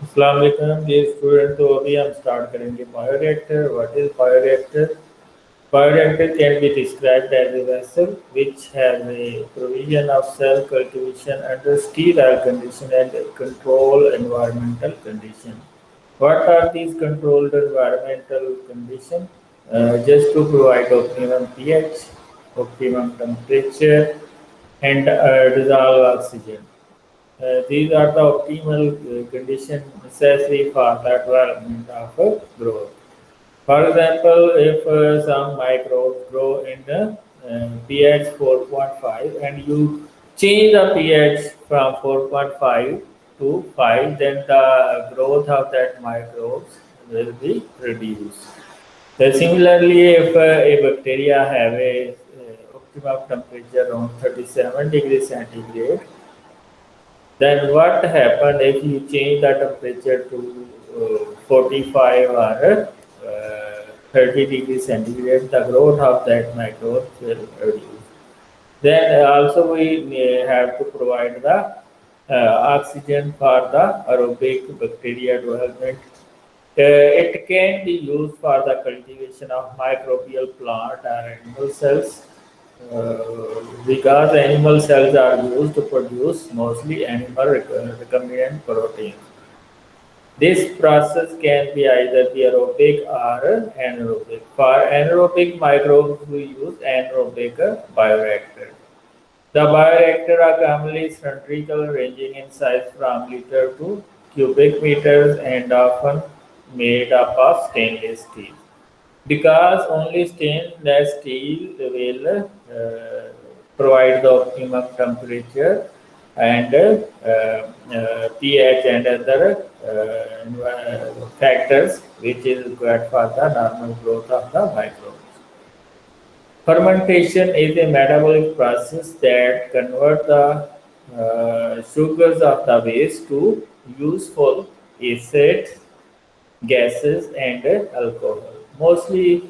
अस्सलाम वालेकुम जी स्टूडेंट। तो अभी हम स्टार्ट करेंगे bioreactor. What is bioreactor? Bioreactor can be described as a vessel which has a provision of cell cultivation under sterile condition and control environmental condition. What are these controlled environmental conditions? Just to provide optimum pH, optimum temperature, and dissolve oxygen. These are the optimal conditions necessary for the development of growth. For example, if some microbes grow in the pH 4.5 and you change the pH from 4.5 to 5, then the growth of that microbes will be reduced. Similarly, if a bacteria have a optimum temperature around 37 degrees centigrade, then what happen if you change the temperature to 45 or 30 degrees centigrade? The growth of that microbe will reduce. Then also we have to provide the oxygen for the aerobic bacteria development. It can be used for the cultivation of microbial plant or animal cells, because animal cells are used to produce mostly animal recombinant protein. This process can be either be aerobic or anaerobic. For anaerobic microbes, we use anaerobic bioreactor. The bioreactor are commonly cylindrical, ranging in size from liter to cubic meters and often made up of stainless steel. Because only stainless steel will provide the optimum temperature and pH and other factors which is required for the normal growth of the microbes. Fermentation is a metabolic process that converts the sugars of the waste to useful acids, gases, and alcohol. Mostly,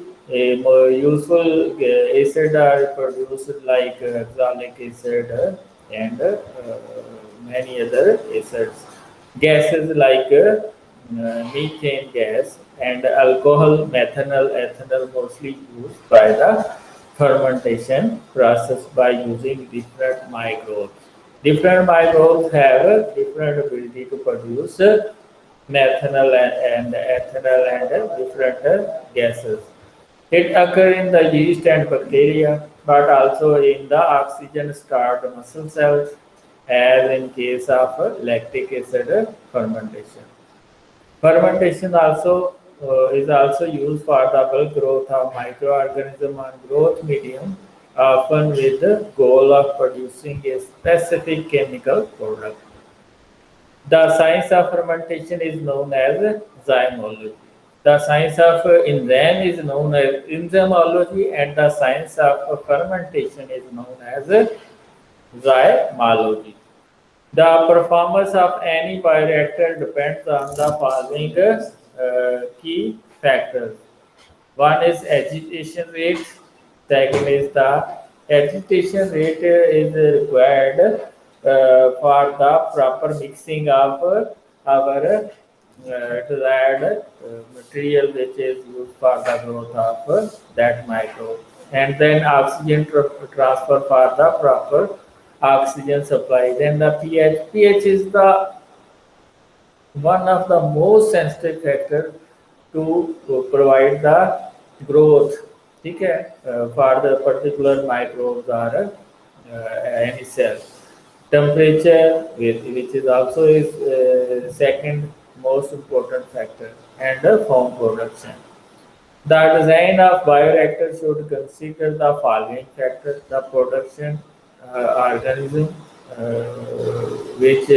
more useful acid are produced like oxalic acid and many other acids. Gases like methane gas and alcohol, methanol, ethanol, mostly used by the fermentation process by using different microbes. Different microbes have a different ability to produce methanol and ethanol and different gases. It occurs in the yeast and bacteria, but also in the oxygen-starved muscle cells, as in case of lactic acid fermentation. Fermentation also is also used for the bulk growth of microorganism on growth medium, often with the goal of producing a specific chemical product. The science of fermentation is known as zymology. The science of enzyme is known as enzymology, and the science of fermentation is known as zymology. The performance of any bioreactor depends on the following key factors. One is agitation rate. Second is the agitation rate is required for the proper mixing of our desired material which is used for the growth of that microbe. And then oxygen transfer for the proper oxygen supply. Then the pH. pH is the one of the most sensitive factor to provide the growth, ठीक है, for the particular microbes or any cell. Temperature, which is also is second most important factor, and the foam production. The design of bioreactor should consider the following factors: the production organism, which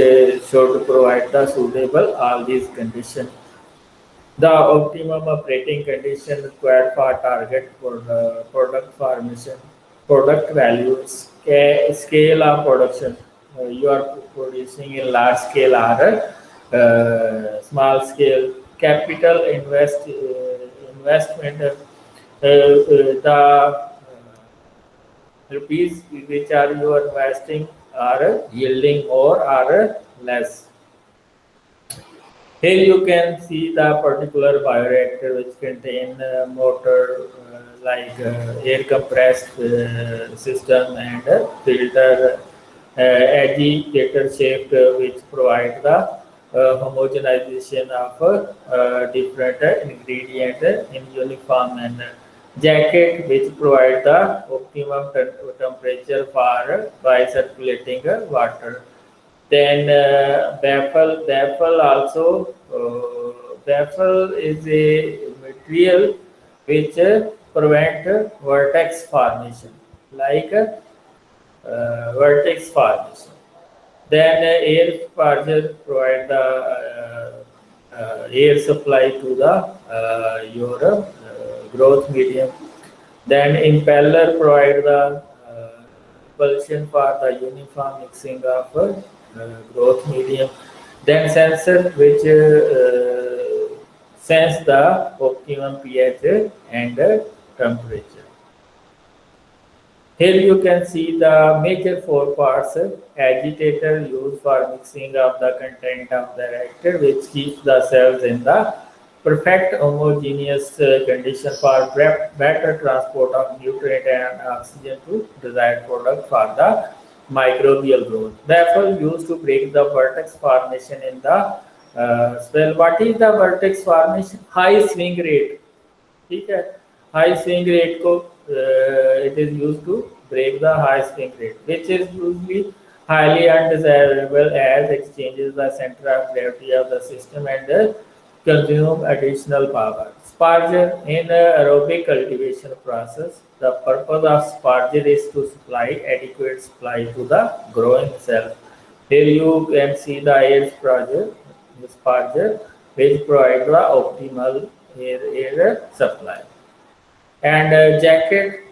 should provide the suitable all these conditions. The optimum operating condition required for target product formation, product value, scale of production. You are producing in large scale or small scale. Capital investment. The rupees which are you are investing are yielding more or less. Here you can see the particular bioreactor which contain motor like air compressed system and filter agitator shaped which provide the homogenization of different ingredient in uniform manner. Jacket which provide the optimum temperature for by circulating water. Then baffle is a material which prevent vertex formation, like vertex formation. Then air sparger provide the air supply to the your growth medium. Then impeller provide the propulsion for the uniform mixing of growth medium. Then sensor which sense the optimum pH and temperature. Here you can see the major four parts agitator used for mixing of the content of the reactor which keeps the cells in the perfect homogeneous condition for better transport of nutrient and oxygen to desired product for the microbial growth. Baffle used to break the vertex formation in the spell. What is the vertex formation? High swing rate. ठीक है high swing rate को it is used to break the high swing rate, which is usually highly undesirable as it changes the center of gravity of the system and consume additional power. Sparger in aerobic cultivation process, the purpose of sparger is to supply adequate supply to the growing cell. Here you can see the sparger which provide the optimal air supply. And the jacket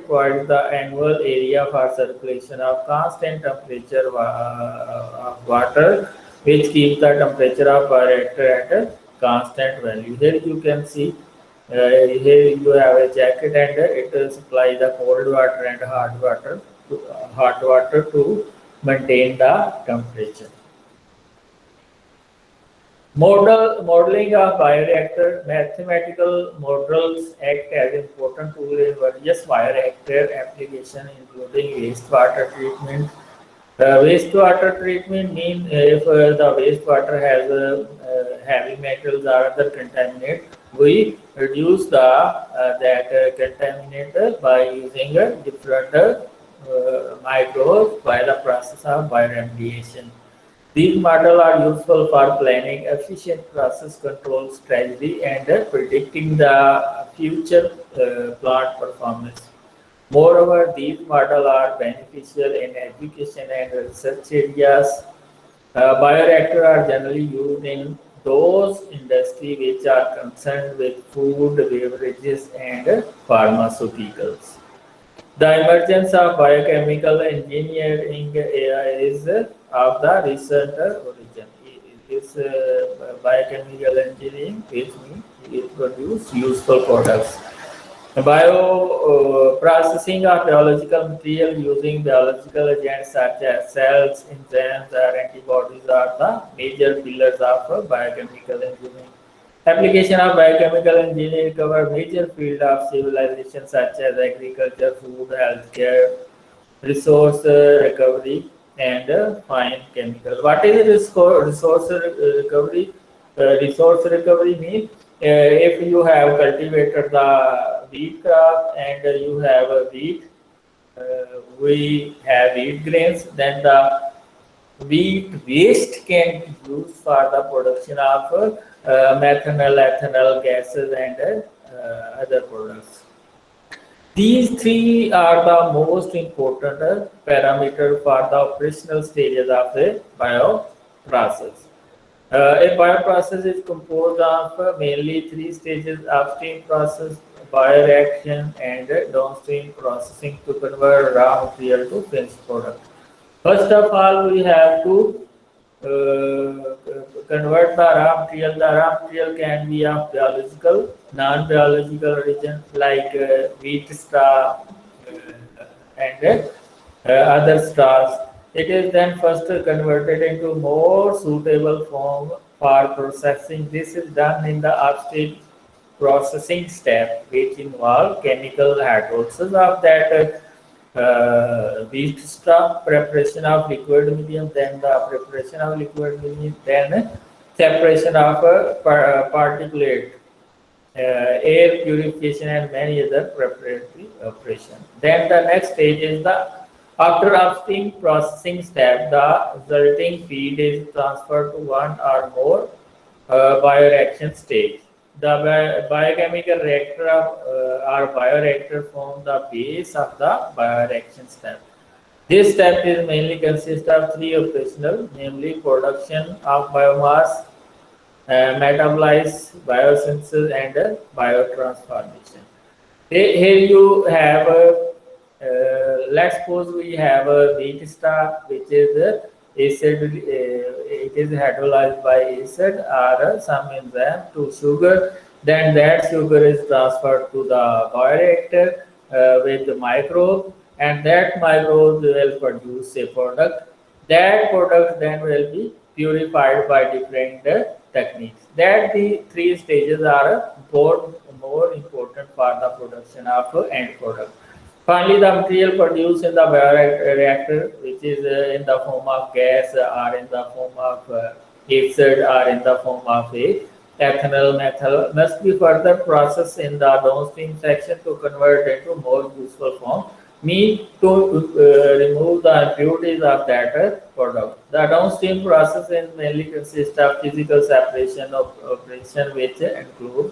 provides the annual area for circulation of constant temperature of water, which keeps the temperature of reactor at a constant value. Here you can see, here you have a jacket and it will supply the cold water and hot water to maintain the temperature. Modeling of bioreactor, mathematical models act as important tool in various bioreactor applications, including wastewater treatment. Wastewater treatment means if the wastewater has heavy metals or other contaminant, we reduce that contaminant by using different microbes by the process of bioremediation. These models are useful for planning efficient process control strategy and predicting the future plant performance. Moreover, these models are beneficial in education and research areas. Bioreactors are generally used in those industries which are concerned with food, beverages, and pharmaceuticals. The emergence of biochemical engineering is of the recent origin. This biochemical engineering which means it produce useful products. Processing of biological material using biological agents such as cells, enzymes, or antibodies are the major pillars of biochemical engineering. Application of biochemical engineering cover major fields of civilization such as agriculture, food, healthcare, resource recovery, and fine chemicals. What is resource recovery? Resource recovery means if you have cultivated the wheat crop and you have a wheat, we have wheat grains, then the wheat waste can be used for the production of methanol, ethanol, gases, and other products. These three are the most important parameter for the operational stages of a bioprocess. A bioprocess is composed of mainly three stages: upstream process, bioreaction, and downstream processing to convert raw material to finished product. First of all, we have to convert the raw material. The raw material can be of biological, non-biological origin like wheat straw and other straws. It is then first converted into more suitable form for processing. This is done in the upstream processing step, which involve chemical hydrolysis of that yeast straw, preparation of liquid medium, then the preparation of liquid medium, then separation of particulate, air purification, and many other preparatory operations. Then the next stage is the after upstream processing step, the resulting feed is transferred to one or more bioreaction stage. The biochemical reactor or bioreactor form the base of the bioreaction step. This step is mainly consists of three operational, namely production of biomass, metabolize, biosynthesis, and biotransformation. Here you have let's suppose we have a wheat star which is acid, it is hydrolyzed by acid or some enzyme to sugar. Then that sugar is transferred to the bioreactor with the microbe, and that microbe will produce a product. That product then will be purified by different techniques. That the three stages are more important for the production of end product. Finally, the material produced in the bioreactor, which is in the form of gas or in the form of acid or in the form of a ethanol, methanol, must be further processed in the downstream section to convert into more useful form, mean to remove the impurities of that product. The downstream process mainly consists of physical separation of operation, which include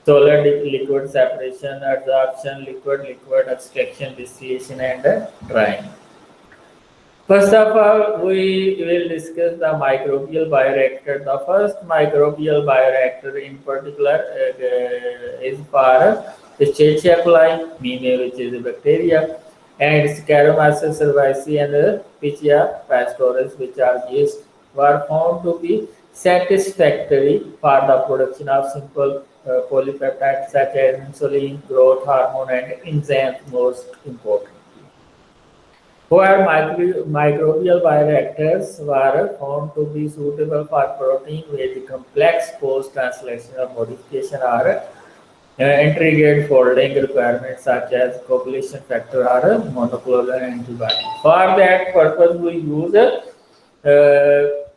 solid liquid separation, adsorption, liquid extraction, distillation, and drying. First of all, we will discuss the microbial bioreactor. The first microbial bioreactor in particular is for Escherichia coli, which is a bacteria, and Saccharomyces cerevisiae and Pichia pastoris, which are yeast, were found to be satisfactory for the production of simple polypeptides such as insulin, growth hormone, and enzymes, most important. However, microbial bioreactors were found to be suitable for protein with complex post-translational modification or integrate folding requirements such as coagulation factor or monoclonal antibody. For that purpose, we use a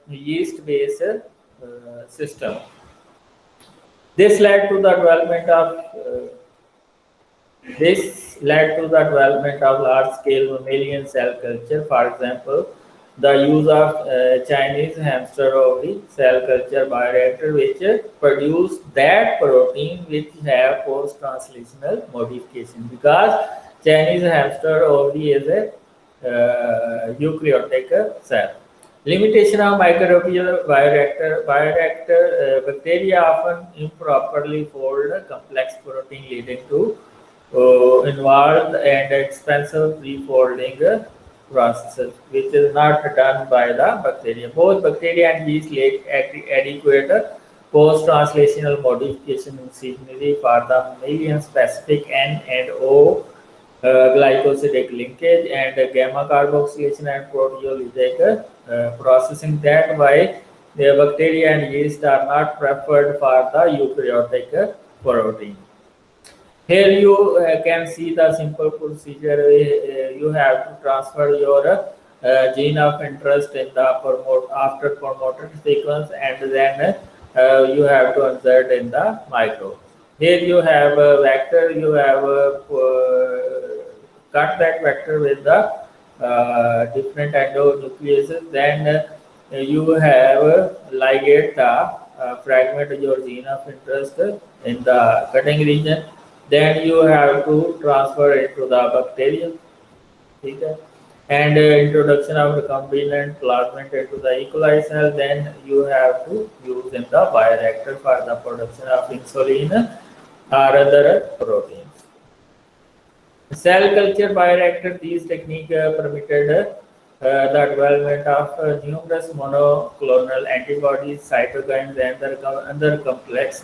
yeast-based system. This led to the development of large-scale mammalian cell culture. For example, the use of Chinese hamster ovary cell culture bioreactor, which produce that protein which have post-translational modification, because Chinese hamster ovary is a eukaryotic cell. Limitation of microbial bioreactor bacteria often improperly fold complex protein, leading to involved and expensive pre-folding processes, which is not done by the bacteria. Both bacteria and yeast lack adequate post-translational modification machinery for the mammalian specific N and O glycosidic linkage and gamma carboxylation and proteolytic processing. That why the bacteria and yeast are not preferred for the eukaryotic protein. Here you can see the simple procedure. You have to transfer your gene of interest in the after promoted sequence, and then you have to insert in the microbe. Here you have a vector. You have cut that vector with the different endonucleases. Then you have ligate the fragment of your gene of interest in the cutting region. Then you have to transfer it to the bacterium, okay? And introduction of recombinant plasmid into the E. coli cell. Then you have to use in the bioreactor for the production of insulin or other proteins. Cell culture bioreactor, these techniques permitted the development of numerous monoclonal antibodies, cytokines, and other complex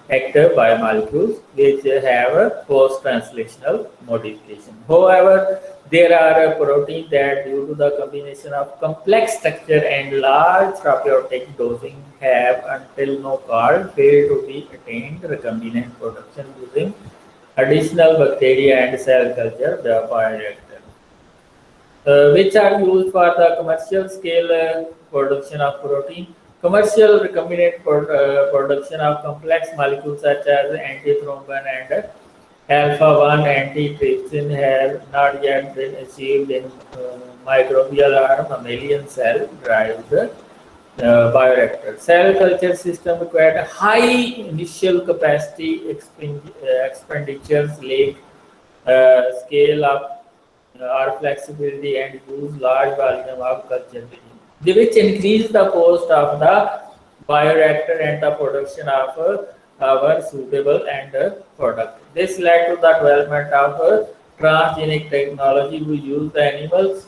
active biomolecules which have a post-translational modification. However, there are proteins that, due to the combination of complex structure and large therapeutic dosing, have until now failed to be attained recombinant production using additional bacteria and cell culture bioreactor, which are used for the commercial scale production of protein. Commercial recombinant production of complex molecules such as antithrombin and alpha-1 antitrypsin have not yet been achieved in microbial or mammalian cell-derived bioreactor. Cell culture system require high initial capacity expenditures, like scale up or flexibility, and use large volume of culture medium, which increase the cost of the bioreactor and the production of our suitable end product. This led to the development of transgenic technology. We use the animals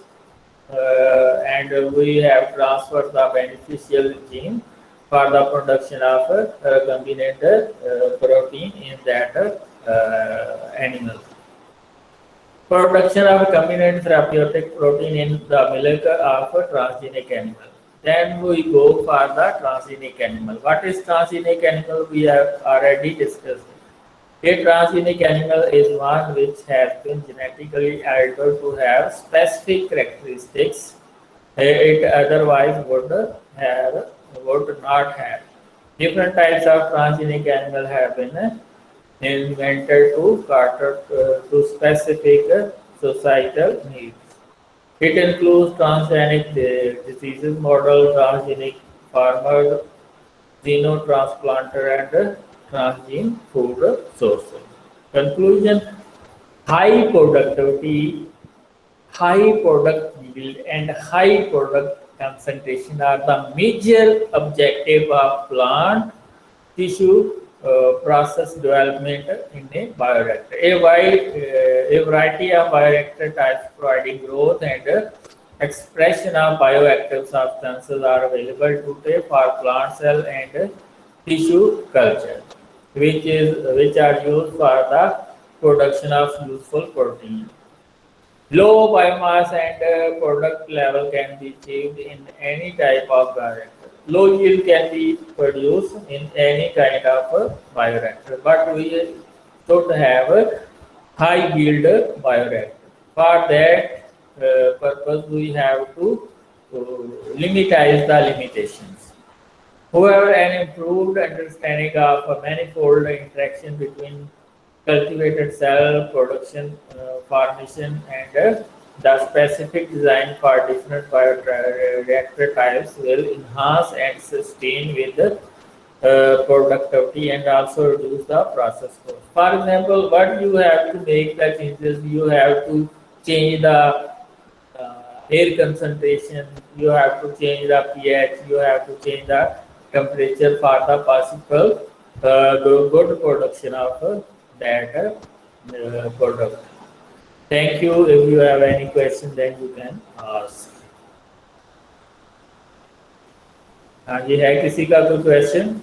and we have transferred the beneficial gene for the production of recombinant protein in that animal. Production of recombinant therapeutic protein in the milk of a transgenic animal. Then we go for the transgenic animal. What is transgenic animal? We have already discussed. A transgenic animal is one which has been genetically altered to have specific characteristics it otherwise would not have. Different types of transgenic animal have been invented to cater to specific societal needs. It includes transgenic diseases model, transgenic farmer, xenotransplanter, and transgene food sources. Conclusion: high productivity, high product yield, and high product concentration are the major objective of plant tissue process development in a bioreactor. A variety of bioreactor types providing growth and expression of bioactive substances are available today for plant cell and tissue culture, which are used for the production of useful protein. Low biomass and product level can be achieved in any type of bioreactor. Low yield can be produced in any kind of bioreactor, but we should have a high yield bioreactor. For that purpose, we have to limitize the limitations. However, an improved understanding of a manifold interaction between cultivated cell production, formation, and the specific design for different bioreactor types will enhance and sustain with productivity and also reduce the process cost. For example, what you have to make the changes, you have to change the air concentration, you have to change the pH, you have to change the temperature for the possible good production of that product. Thank you. If you have any question, then you can ask. हाँ जी, है किसी का कोई question?